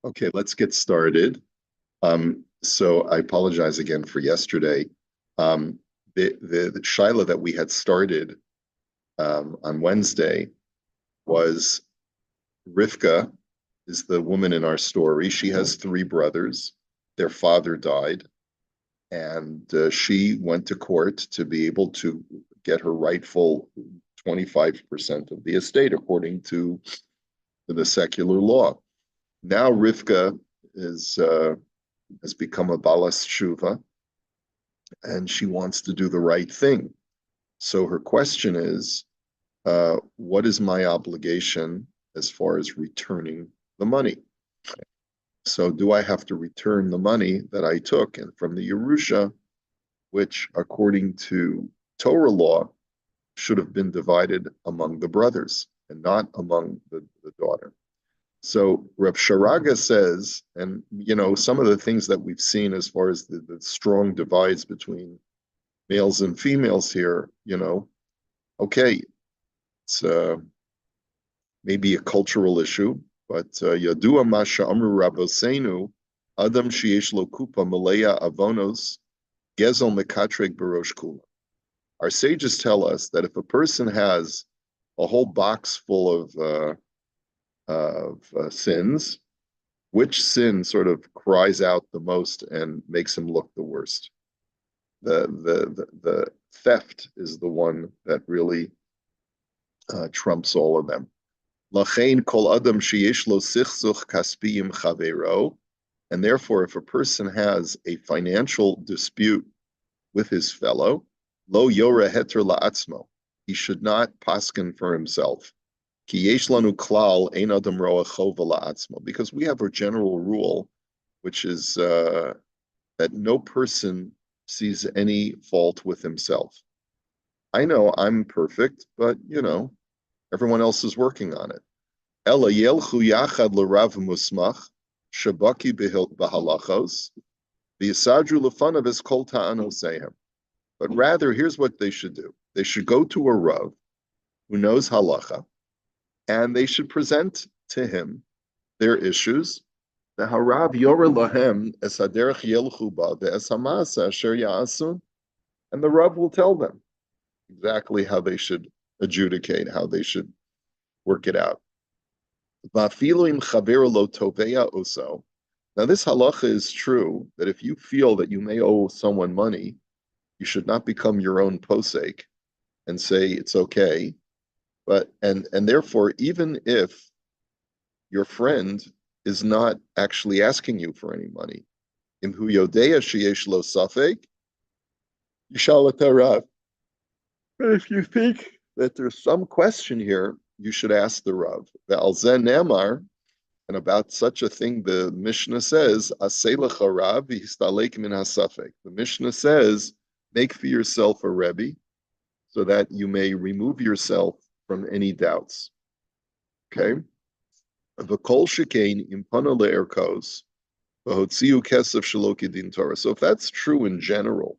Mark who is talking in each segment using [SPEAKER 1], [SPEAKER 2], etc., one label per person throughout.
[SPEAKER 1] Okay, let's get started. So I apologize again for yesterday. The Shiloh that we had started on Wednesday was Rivka is the woman in our story. She has three brothers. Their father died, and she went to court to be able to get her rightful 25% of the estate according to the secular law. Now Rivka is has become a balas shuva, and she wants to do the right thing. So her question is, what is my obligation as far as returning the money? So do I have to return the money that I took and from the Yerusha, which according to Torah law should have been divided among the brothers and not among the daughter? So Reb Sharaga says, and some of the things that we've seen as far as the strong divides between males and females here, okay, it's maybe a cultural issue, but Yadua Masha Amru Rabosenu, Adam Shiesh Lo Kupa Malaya Avonos, Gezel Mekatreg Barosh Kula. Our sages tell us that if a person has a whole box full of sins, which sin sort of cries out the most and makes him look the worst? The theft is the one that really trumps all of them. Lachein kol adam sheyesh lo sichsuch kaspiyim chavero, and therefore, if a person has a financial dispute with his fellow, lo yora heter la'atzmo, he should not paskin for himself. Ki yesh lanu klal ein adam roa chova la'atzmo, because we have a general rule, which is that no person sees any fault with himself. I know I'm perfect, but everyone else is working on it. Ela yelchu yachad l'rav musmach shabaki b'halachos v'yisadru lefanav es kol ta'anosehem. But rather, here's what they should do: they should go to a rav who knows halacha, and they should present to him their issues. The harav yora lahem es haderech yelchu ba ve'es hamasa asher ya'asun, and the rav will tell them exactly how they should adjudicate, how they should work it out. Now, this halacha is true that if you feel that you may owe someone money, you should not become your own posek and say it's okay. But and therefore, even if your friend is not actually asking you for any money, imhu yodeya sheyesh lo safek, yishal etarav. But if you think that there's some question here, you should ask the Rav. Ve'al zeh nemar, and about such a thing, the Mishnah says, Aseh lecha Rav v'histalek min hasafek. The Mishnah says, make for yourself a Rebbe, so that you may remove yourself from any doubts. Okay? V'kol shekein impana le'erkos, v'hotziu kesef shelo kedin Torah. So if that's true in general,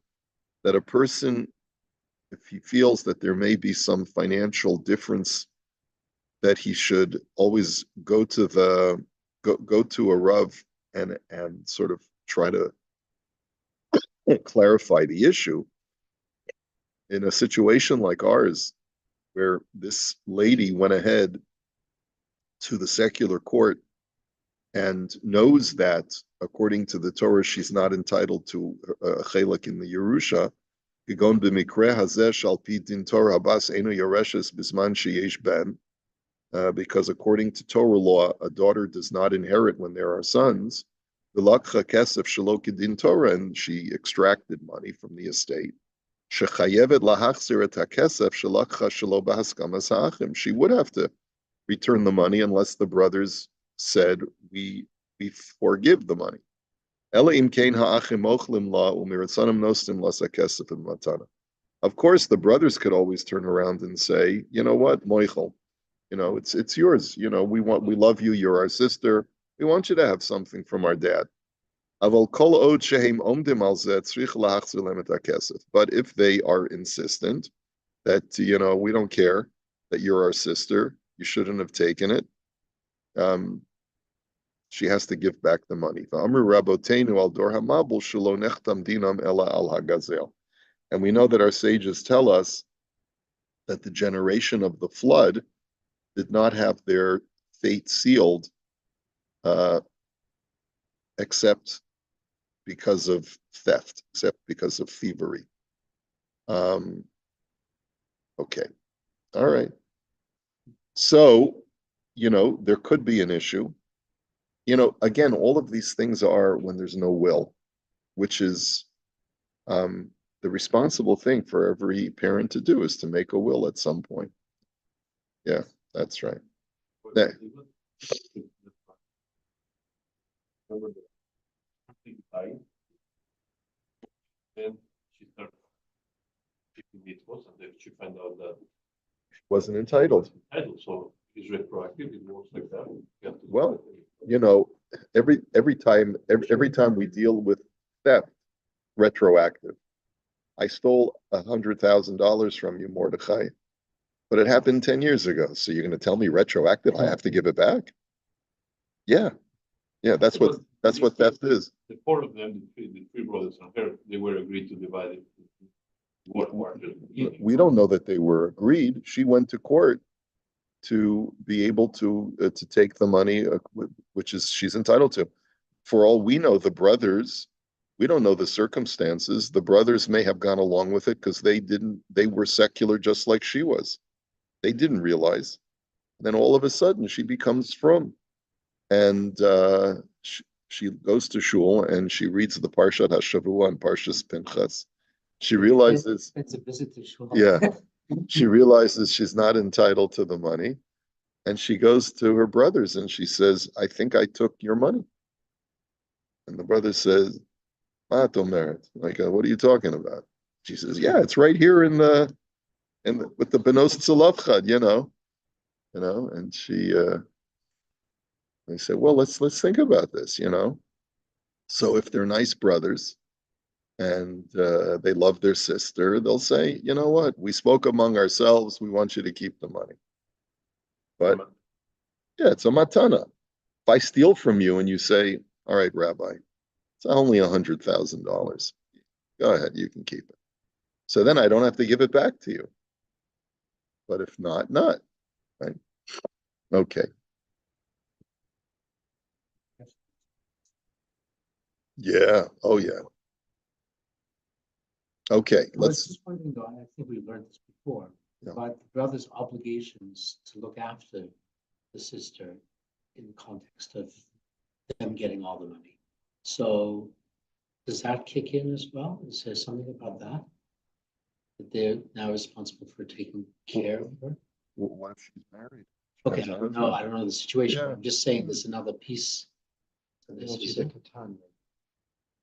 [SPEAKER 1] that a person, if he feels that there may be some financial difference, that he should always go to a Rav and sort of try to clarify the issue. In a situation like ours, where this lady went ahead to the secular court and knows that according to the Torah she's not entitled to a chelak in the Yerusha, כגון במקרה הזה שעל פי דין תורה הבס אינו יורשת בזמן שיש בן, because according to Torah law, a daughter does not inherit when there are sons. V'lakcha kesef shelo kedin Torah, and she extracted money from the estate. Shechayevet lahachzir et hakesef shelakcha shelo b'haskamas ha'achim. She would have to return the money unless the brothers said, we forgive the money. Of course, the brothers could always turn around and say, you know what, Moichel, it's yours. We love you. You're our sister. We want you to have something from our dad. But if they are insistent that, we don't care that you're our sister, you shouldn't have taken it. she has to give back the money. And we know that our sages tell us that the generation of the flood did not have their fate sealed uh, except because of theft, except because of thievery. Um, okay, all right. So, there could be an issue. Again, all of these things are when there's no will, which is um, the responsible thing for every parent to do is to make a will at some point. Yeah, that's right. Yeah.
[SPEAKER 2] Then she started picking Mitzvot, and then she found out that
[SPEAKER 1] Wasn't entitled.
[SPEAKER 2] So it's retroactive. It works like that.
[SPEAKER 1] Well, every time we deal with theft, retroactive. I stole $100,000 from you, Mordechai, but it happened 10 years ago. So you're going to tell me retroactive? I have to give it back? Yeah, yeah. That's what theft is.
[SPEAKER 2] The four of them, the three brothers and her, they were agreed to divide it.
[SPEAKER 1] We don't know that they were agreed. She went to court to be able to take the money, which is she's entitled to. For all we know, the brothers, we don't know the circumstances. The brothers may have gone along with it because they were secular just like she was. They didn't realize. And then all of a sudden she becomes from, and she goes to shul and she reads the Parshat HaShavua and Parshas Pinchas. She realizes
[SPEAKER 3] it's a visit to shul.
[SPEAKER 1] Yeah, she realizes she's not entitled to the money, and she goes to her brothers and she says, "I think I took your money." And the brother says, "Mato merit, like, what are you talking about?" She says, "Yeah, it's right here with the Benos Tzalavchad, And they said, "Well, let's think about this. So if they're nice brothers and they love their sister, they'll say, you know what? We spoke among ourselves. We want you to keep the money." But yeah, it's a matana. If I steal from you and you say, "All right, Rabbi, it's only $100,000. Go ahead, you can keep it." So then I don't have to give it back to you. But if not, not. Right? Okay. Yeah. Oh, yeah. Okay.
[SPEAKER 3] I was just wondering, though, and I think we learned this before, about the brother's obligations to look after the sister in the context of them getting all the money. So does that kick in as well? Is there something about that? That they're now responsible for taking care of her?
[SPEAKER 1] What if she's married?
[SPEAKER 3] Okay, I don't know the situation.
[SPEAKER 1] Yeah.
[SPEAKER 3] I'm just saying there's another piece to this.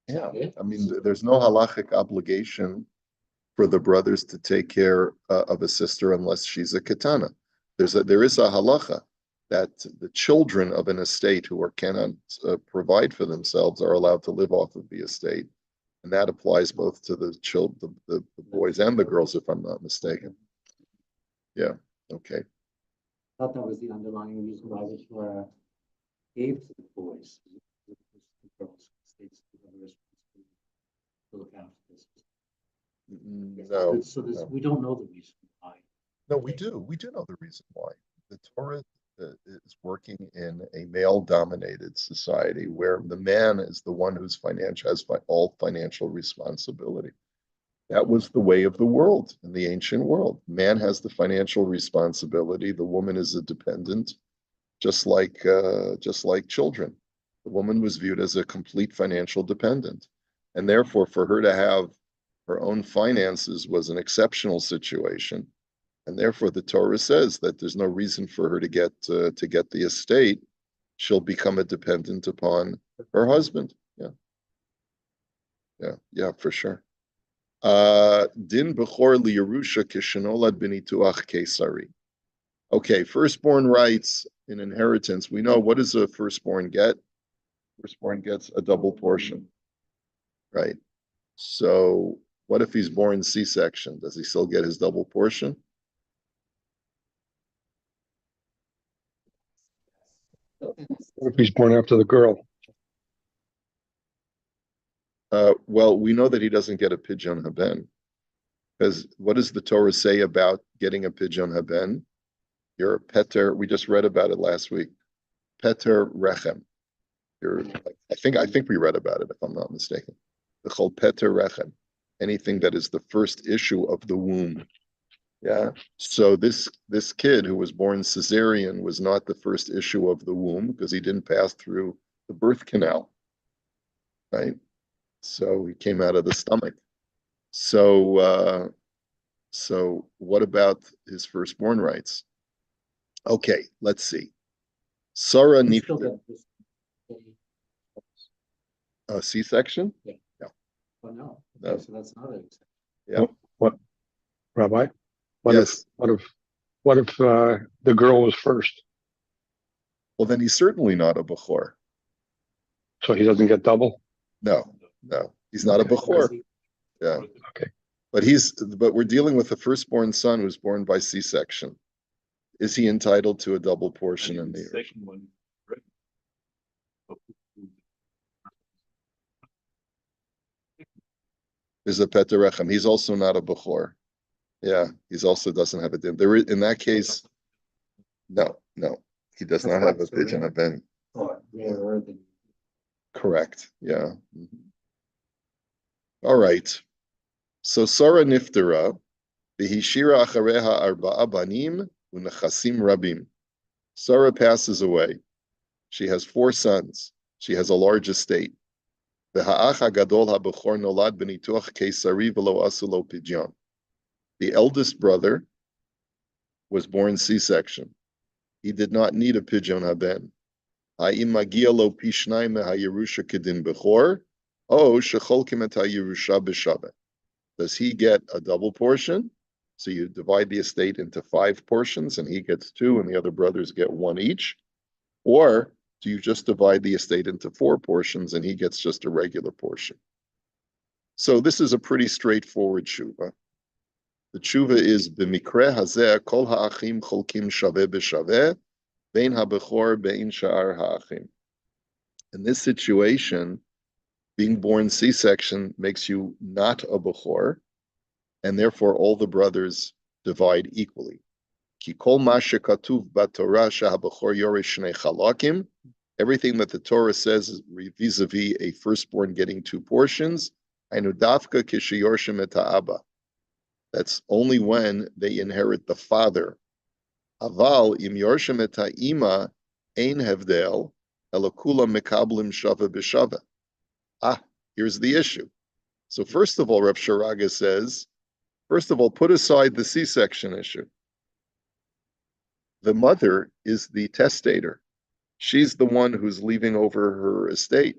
[SPEAKER 1] Yeah. I mean, there's no halachic obligation for the brothers to take care of a sister unless she's a katana. There is a halacha that the children of an estate who cannot provide for themselves are allowed to live off of the estate, and that applies both to the boys and the girls, if I'm not mistaken. Yeah. Okay.
[SPEAKER 3] I thought that was the underlying reason why the Torah gave to the boys. The girls states to look after this.
[SPEAKER 1] No.
[SPEAKER 3] So
[SPEAKER 1] No.
[SPEAKER 3] we don't know the reason why.
[SPEAKER 1] No, we do. We do know the reason why. The Torah is working in a male-dominated society where the man is the one has all financial responsibility. That was the way of the world in the ancient world. Man has the financial responsibility. The woman is a dependent, just like children. The woman was viewed as a complete financial dependent, and therefore, for her to have her own finances was an exceptional situation. And therefore, the Torah says that there's no reason for her to get the estate. She'll become a dependent upon her husband. Yeah, for sure. Din bechor liyerusha kishenolad benituach kesari. Okay, firstborn rights in inheritance. We know, what does a firstborn get? Firstborn gets a double portion, right? So what if he's born C-section? Does he still get his double portion?
[SPEAKER 4] What if he's born after the girl?
[SPEAKER 1] Well, we know that he doesn't get a pidyon haben. Because what does the Torah say about getting a pidyon haben? You're a peter. We just read about it last week. Peter rechem. I think we read about it, if I'm not mistaken. The chol peter rechem. Anything that is the first issue of the womb. Yeah. So this kid who was born cesarean was not the first issue of the womb because he didn't pass through the birth canal. Right. So he came out of the stomach. So what about his firstborn rights? Okay, let's see. Sarah
[SPEAKER 3] You still
[SPEAKER 1] Nifta,
[SPEAKER 3] get
[SPEAKER 1] C-section?
[SPEAKER 3] Oh, no.
[SPEAKER 1] No.
[SPEAKER 3] Okay, so that's not it.
[SPEAKER 1] Yeah.
[SPEAKER 4] What, Rabbi?
[SPEAKER 1] Yes.
[SPEAKER 4] What if the girl was first?
[SPEAKER 1] Well, then he's certainly not a Bechor.
[SPEAKER 4] So he doesn't get double?
[SPEAKER 1] No, he's not a Bechor. Yeah.
[SPEAKER 4] Okay.
[SPEAKER 1] But we're dealing with a firstborn son who's born by C-section. Is he entitled to a double portion in
[SPEAKER 2] And
[SPEAKER 1] the
[SPEAKER 2] the second one, right?
[SPEAKER 1] There's a Peterechem. He's also not a Bechor. Yeah, he's also doesn't have a din. There is, in that case, no, he does not have a pigeon haben.
[SPEAKER 3] Rarer than.
[SPEAKER 1] Correct. Yeah. All right. So Sarah Niftera, v'hishira achareha arba'a banim u'nechasim rabim. Sarah passes away. She has 4 sons. She has a large estate. V'ha'ach hagadol ha'bechor nolad b'nituach keisari v'lo asu lo pidyon. The eldest brother was born C-section. He did not need a pidyon haben. Ha'im magia lo pishnai me'ha'yerusha kedin bechor, o shecholkim et ha'yerusha b'shaveh. Does he get a double portion? So you divide the estate into 5 portions and he gets 2 and the other brothers get 1 each? Or do you just divide the estate into 4 portions and he gets just a regular portion? So this is a pretty straightforward tshuva. The tshuva is b'mikre hazeh kol ha'achim cholkim shaveh b'shaveh bein ha'bechor bein sha'ar ha'achim. In this situation, being born C-section makes you not a bechor, and therefore all the brothers divide equally. Ki kol ma shekatuv b'Torah she'habechor yoresh shnei chalakim. Everything that the Torah says vis-a-vis a firstborn getting 2 portions, hainu dafka kisheyorshim et ha'aba. That's only when they inherit the father. Aval im yorshim et ha'ima ein hevdel elokula mekablim shava b'shava. Here's the issue. So first of all, Reb Sharaga says, first of all, put aside the C-section issue. The mother is the testator. She's the one who's leaving over her estate.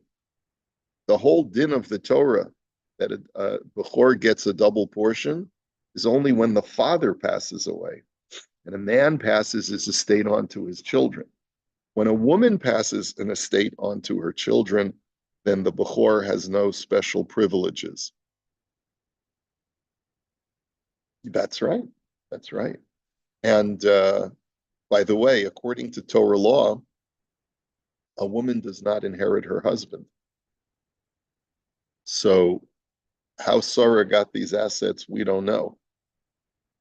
[SPEAKER 1] The whole din of the Torah that a Bechor gets a double portion is only when the father passes away. And a man passes his estate on to his children. When a woman passes an estate on to her children, then the Bechor has no special privileges. That's right. And by the way, according to Torah law, a woman does not inherit her husband. So how Sarah got these assets, we don't know.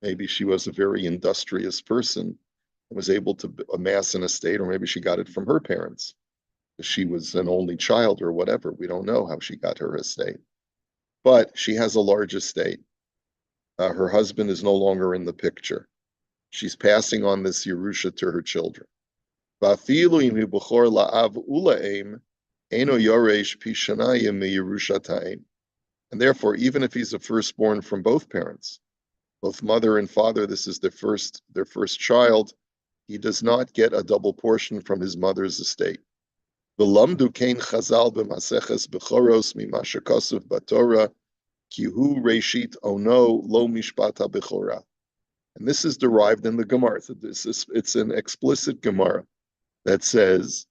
[SPEAKER 1] Maybe she was a very industrious person and was able to amass an estate, or maybe she got it from her parents. She was an only child or whatever. We don't know how she got her estate. But she has a large estate. Her husband is no longer in the picture. She's passing on this Yerusha to her children. And therefore, even if he's a firstborn from both parents, both mother and father, this is their first child, he does not get a double portion from his mother's estate. V'lamdu kein chazal b'maseches bechoros mima shekasuv b'Torah ki hu reishit ono lo mishpat ha'bechora. And this is derived in the Gemara. It's an explicit Gemara that says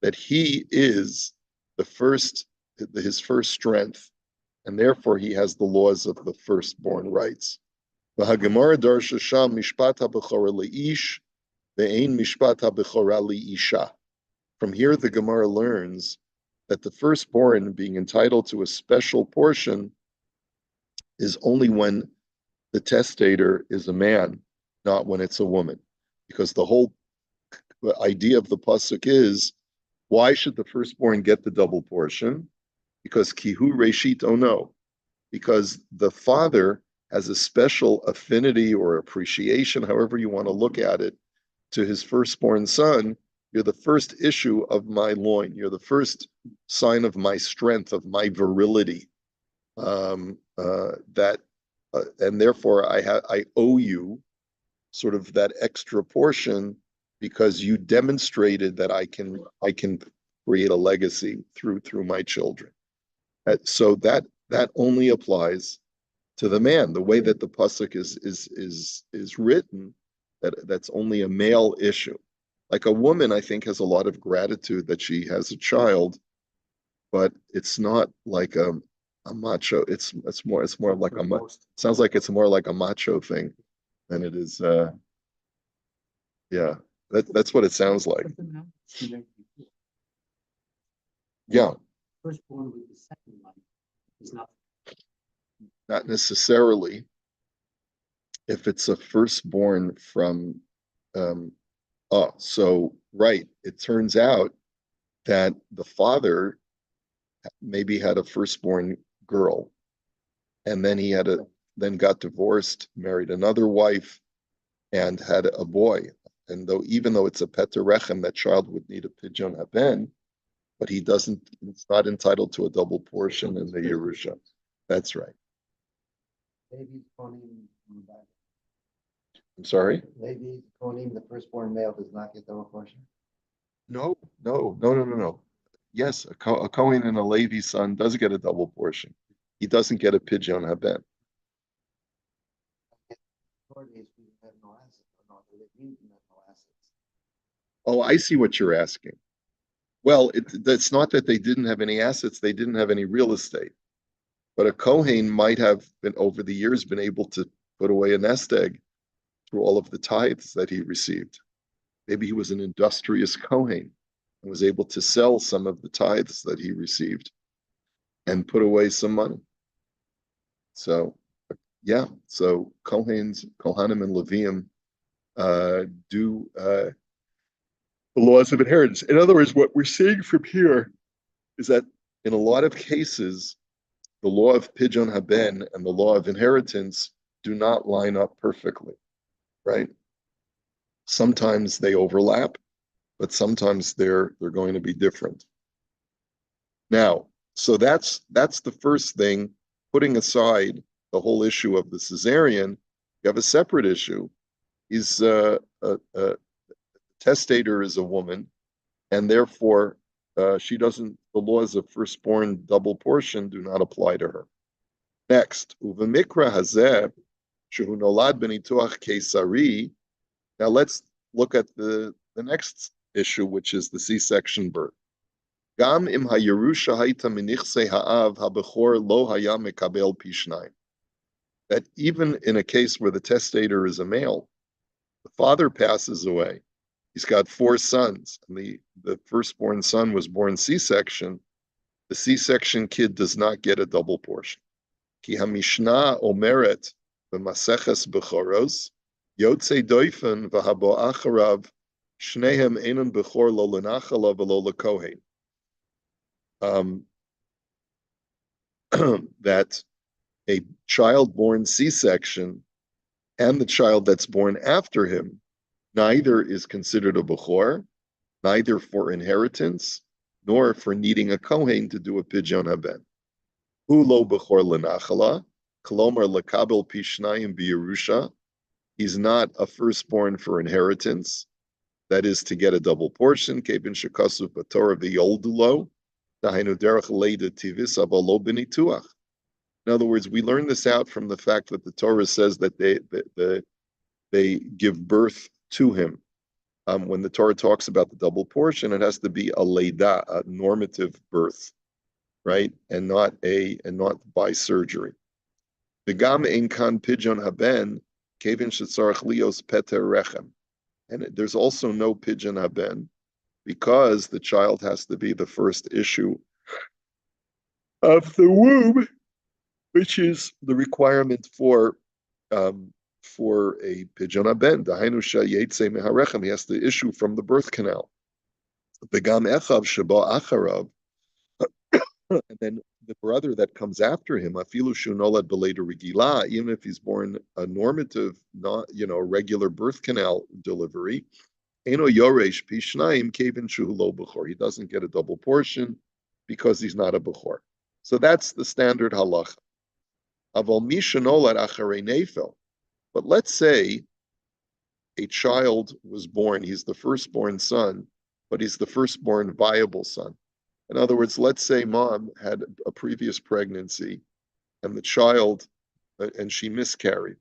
[SPEAKER 1] that he is his first strength, and therefore he has the laws of the firstborn rights. V'hagemara darsha sham mishpat ha'bechora leish ve'ein mishpat ha'bechora leisha. From here, the Gemara learns that the firstborn being entitled to a special portion is only when the testator is a man, not when it's a woman. Because the whole idea of the pasuk is, why should the firstborn get the double portion? Because kihu reshit ono, because the father has a special affinity or appreciation, however you want to look at it, to his firstborn son. You're the first issue of my loin. You're the first sign of my strength, of my virility. And therefore I owe you sort of that extra portion because you demonstrated that I can create a legacy through my children. So that only applies to the man. The way that the pasuk is written, that's only a male issue. Like a woman, I think, has a lot of gratitude that she has a child, but it's not like a macho. It's more like sounds like it's more like a macho thing than it is. Yeah, that's what it sounds like. Yeah,
[SPEAKER 3] Firstborn with the second one is
[SPEAKER 1] not necessarily. If it's a firstborn from, so right, it turns out that the father maybe had a firstborn girl, and then then got divorced, married another wife, and had a boy. And even though it's a peterechem, that child would need a pidyon haben, but it's not entitled to a double portion in the Yerusha. That's right. I'm sorry?
[SPEAKER 5] Maybe Kohanim, the firstborn male, does not get double portion.
[SPEAKER 1] No. Yes, a Kohen and a Levi son does get a double portion. He doesn't get a pidyon haben. Oh, I see what you're asking. Well, it's not that they didn't have any assets, they didn't have any real estate. But a Kohen might have been, over the years, been able to put away a nest egg through all of the tithes that he received. Maybe he was an industrious Kohen and was able to sell some of the tithes that he received and put away some money. So, yeah, so Kohanim and Leviim do the laws of inheritance. In other words, what we're seeing from here is that in a lot of cases, the law of pidyon haben and the law of inheritance do not line up perfectly, right? Sometimes they overlap, but sometimes they're going to be different. Now, so that's the first thing. Putting aside the whole issue of the cesarean, you have a separate issue. He's a testator is a woman, and therefore the laws of firstborn double portion do not apply to her. Next, uvemikra hazeh shehu nolad benituach keisari. Now let's look at the next issue, which is the C-section birth. Gam im hayerusha hayta minichse ha'av habechor lo haya mekabel pishnayim. That even in a case where the testator is a male, the father passes away. He's got 4 sons, and the firstborn son was born C-section. The C-section kid does not get a double portion. Ki hamishna omeret b'maseches bechoros yotze doifen v'habo acharav shnehem enon bechor lo lenachala v'lo lekohen. That a child born C-section and the child that's born after him, neither is considered a bechor, neither for inheritance, nor for needing a kohen to do a pidyon haben. Hu lo bechor lenachala, kolomar lekabel pishnayim b'Yerusha. He's not a firstborn for inheritance, that is to get a double portion. Kevin shekasu b'Torah v'yoldulo, dahainu derech leida tivis avalo b'nituach. In other words, we learn this out from the fact that the Torah says that they give birth to him. When the Torah talks about the double portion, it has to be a leida, a normative birth, right, and not by surgery. V'gam ein kan pidyon haben kevin shetzarach lios peter rechem, and there's also no pidyon haben because the child has to be the first issue of the womb, which is the requirement for a pigeon aben. He has to issue from the birth canal. Begam echav sheba acharav, and then the brother that comes after him, afilu shunolad b'leida regila, even if he's born a normative, not regular birth canal delivery, eno yoresh pishnayim kevin shuhu lo b'chor. He doesn't get a double portion because he's not a b'chor. So that's the standard halacha. Aval mishanolad acharei nefel. But let's say a child was born, he's the firstborn son, but he's the firstborn viable son. In other words, let's say mom had a previous pregnancy and the child, and she miscarried.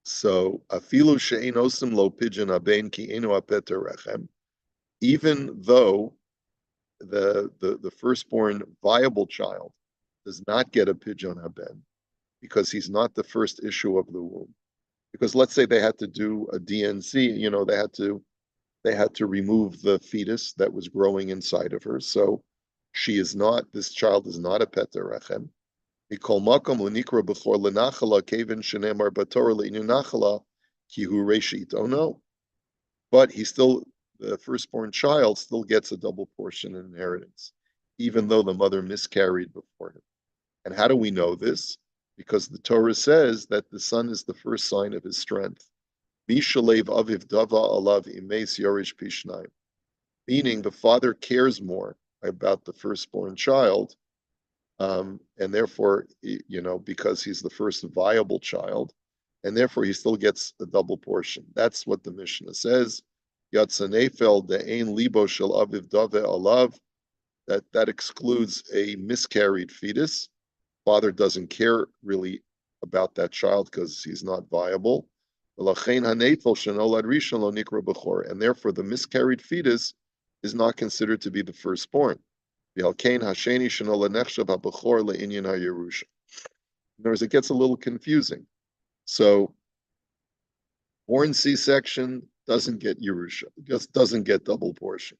[SPEAKER 1] So, afilu she'ein osim lo pigeon aben ki eno apeter rechem, even though the firstborn viable child does not get a pigeon haben because he's not the first issue of the womb. Because let's say they had to do a DNC, they had to remove the fetus that was growing inside of her. So this child is not a peter rechem. Mikol makom unikra b'chor lenachala kevin shenemar b'torah le'inu nachala ki hu reshit. Oh no, but the firstborn child still gets a double portion in inheritance, even though the mother miscarried before him. And how do we know this? Because the Torah says that the son is the first sign of his strength. Mishalev aviv dava alav imes yorish pishnayim. Meaning the father cares more about the firstborn child, and therefore, because he's the first viable child, and therefore he still gets a double portion. That's what the Mishnah says. Yatsanefel de'ein libo shel aviv dave alav. That excludes a miscarried fetus. Father doesn't care really about that child because he's not viable. And therefore, the miscarried fetus is not considered to be the firstborn. In other words, it gets a little confusing. So, born C-section doesn't get Yerusha, just doesn't get double portion.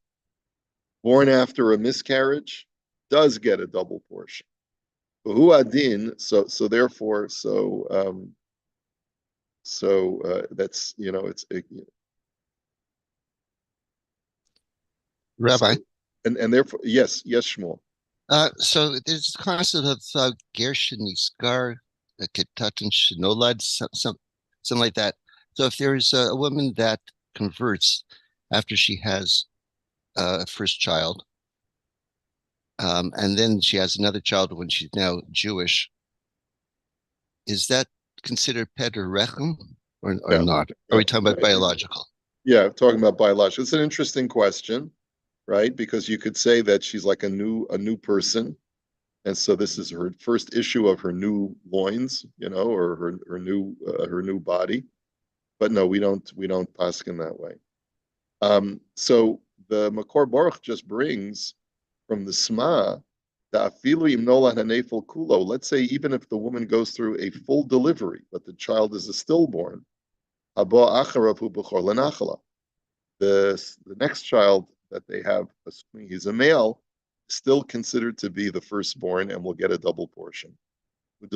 [SPEAKER 1] Born after a miscarriage does get a double portion. That's
[SPEAKER 6] Rabbi.
[SPEAKER 1] And therefore, yes, Shmuel.
[SPEAKER 6] So there's the concept of Gershon Iskar, Ketatan Shinolad, something like that. So if there's a woman that converts after she has a first child, and then she has another child when she's now Jewish, is that considered Peter Rechem or not? Are we talking about biological?
[SPEAKER 1] Yeah, talking about biological. It's an interesting question, right? Because you could say that she's like a new person, and so this is her first issue of her new loins, or her new body. But no, we don't paskin that way. So the Makor Baruch just brings from the Sma the afilu im nolan hanefel kulo. Let's say even if the woman goes through a full delivery, but the child is a stillborn, haba acharav b'chor lenachala. The next child that they have, assuming he's a male, still considered to be the firstborn and will get a double portion. But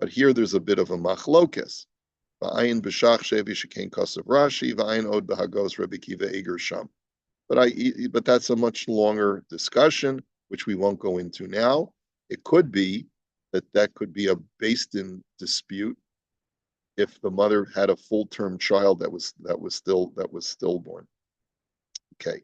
[SPEAKER 1] here there's a bit of a machlokes. But that's a much longer discussion, which we won't go into now. It could be that could be a based in dispute if the mother had a full-term child that was stillborn. Okay.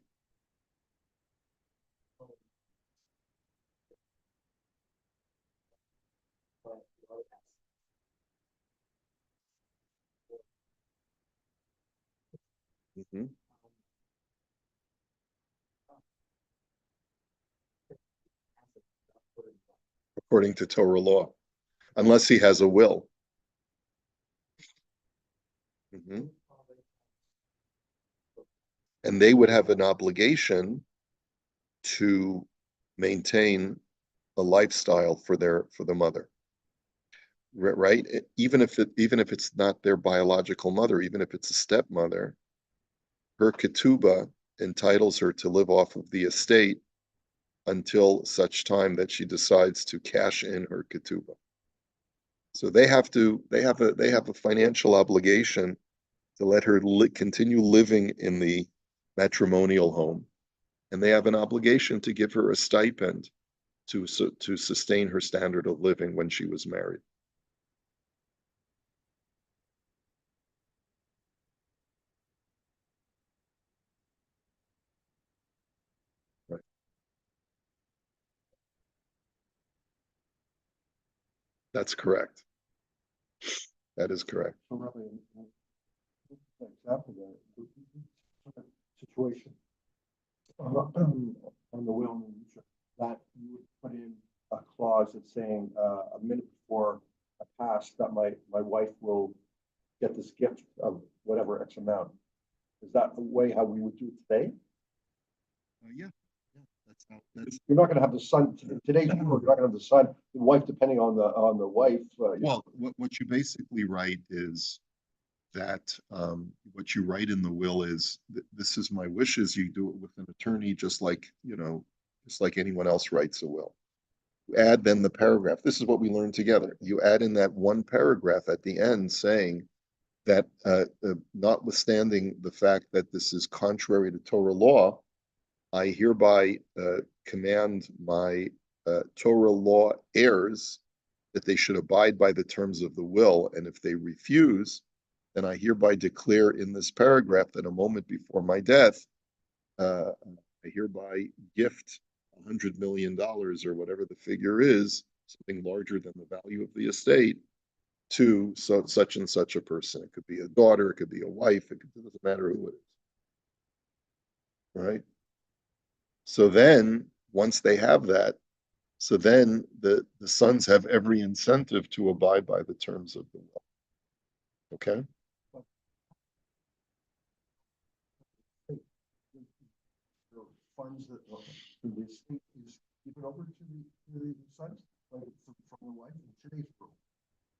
[SPEAKER 1] Mm-hmm. According to Torah law, unless he has a will. Mm-hmm. And they would have an obligation to maintain a lifestyle for the mother. right? Even if it's not their biological mother, even if it's a stepmother, her ketubah entitles her to live off of the estate until such time that she decides to cash in her ketubah. So they have a financial obligation to let her continue living in the matrimonial home, and they have an obligation to give her a stipend to sustain her standard of living when she was married. Right. That's correct. That is correct.
[SPEAKER 7] So Rabbi, an example there, situation on the will that you would put in a clause that's saying a minute before I pass that my wife will get this gift of whatever X amount. Is that the way how we would do it today?
[SPEAKER 1] Yeah. That's
[SPEAKER 7] You're not going to have the son in today's world. You're not going to have the son, the wife, depending on the wife.
[SPEAKER 1] well, what you basically write is that what you write in the will is this is my wishes. You do it with an attorney, just like just like anyone else writes a will. Add then the paragraph. This is what we learned together. You add in that one paragraph at the end saying that notwithstanding the fact that this is contrary to Torah law, I hereby command my Torah law heirs that they should abide by the terms of the will, and if they refuse, then I hereby declare in this paragraph that a moment before my death, I hereby gift $100 million or whatever the figure is, something larger than the value of the estate, to such and such a person. It could be a daughter, it could be a wife, it doesn't matter who it is. Right? So then, once they have that, so then the sons have every incentive to abide by the terms of the will. Okay?
[SPEAKER 7] Funds that the estate is given over to the sons, like from the wife in today's world.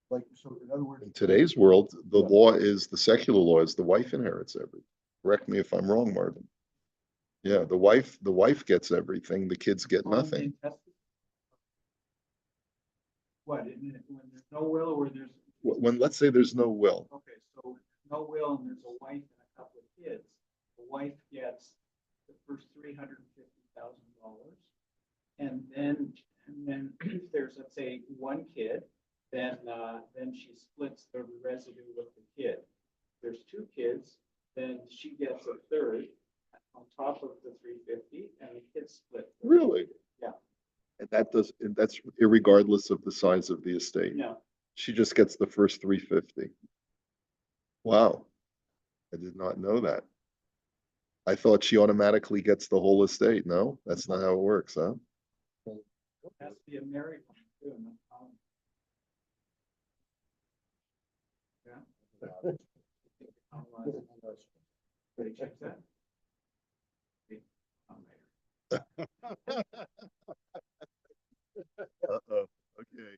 [SPEAKER 7] Like, so in other words,
[SPEAKER 1] In today's world, the law is the secular law is the wife inherits everything. Correct me if I'm wrong, Marvin. Yeah, the wife gets everything, the kids get nothing.
[SPEAKER 8] What, when there's no will or there's,
[SPEAKER 1] When let's say there's no will,
[SPEAKER 8] okay, so no will and there's a wife and a couple of kids, the wife gets the first $350,000. And then if there's, let's say, one kid, then she splits the residue with the kid. If there's two kids, then she gets a third on top of the 350 and the kids split.
[SPEAKER 1] really?
[SPEAKER 8] Yeah.
[SPEAKER 1] And that's irregardless of the size of the estate.
[SPEAKER 8] No,
[SPEAKER 1] She just gets the first 350. Wow. I did not know that. I thought she automatically gets the whole estate. No, that's not how it works, huh?
[SPEAKER 8] it has to be a married one too. Not common. Yeah. Ready to check that?
[SPEAKER 1] Uh-oh. Okay.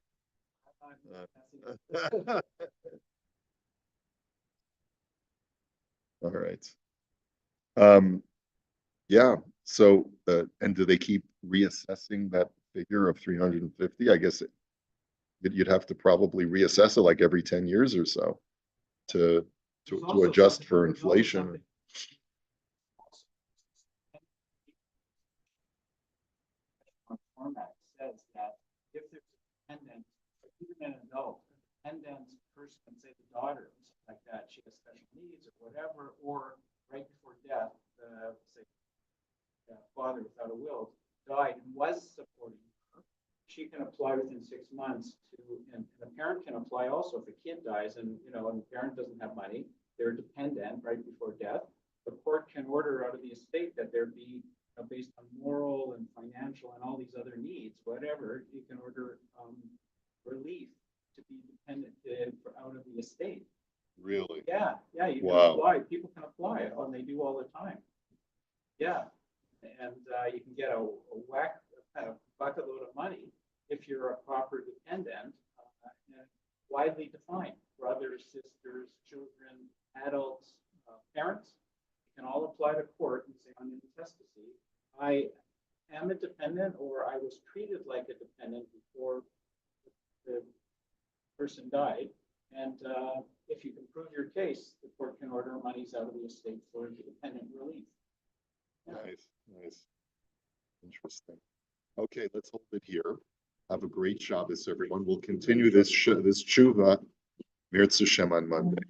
[SPEAKER 1] All right. Yeah. So, and do they keep reassessing that figure of 350? I guess you'd have to probably reassess it like every 10 years or so to adjust for inflation.
[SPEAKER 8] Format says that if there's a dependent, even an adult, a dependent person, say the daughter, or something like that, she has special needs or whatever, or right before death, say the father without a will died and was supporting her, she can apply within 6 months to, and the parent can apply also if a kid dies and and the parent doesn't have money, they're dependent right before death. The court can order out of the estate that there be based on moral and financial and all these other needs, whatever, you can order relief to be dependent out of the estate.
[SPEAKER 1] Really?
[SPEAKER 8] Yeah, you can
[SPEAKER 1] Wow.
[SPEAKER 8] apply. People can apply, and they do all the time. Yeah, and you can get a bucket load of money if you're a proper dependent, widely defined. Brothers, sisters, children, adults, parents can all apply to court and say, I'm in intestacy. I am a dependent, or I was treated like a dependent before the person died. And if you can prove your case, the court can order monies out of the estate for dependent relief.
[SPEAKER 1] Nice, nice. Interesting. Okay, let's hold it here. Have a great Shabbos, everyone. We'll continue this tshuva, Mirz Hashem, on Monday.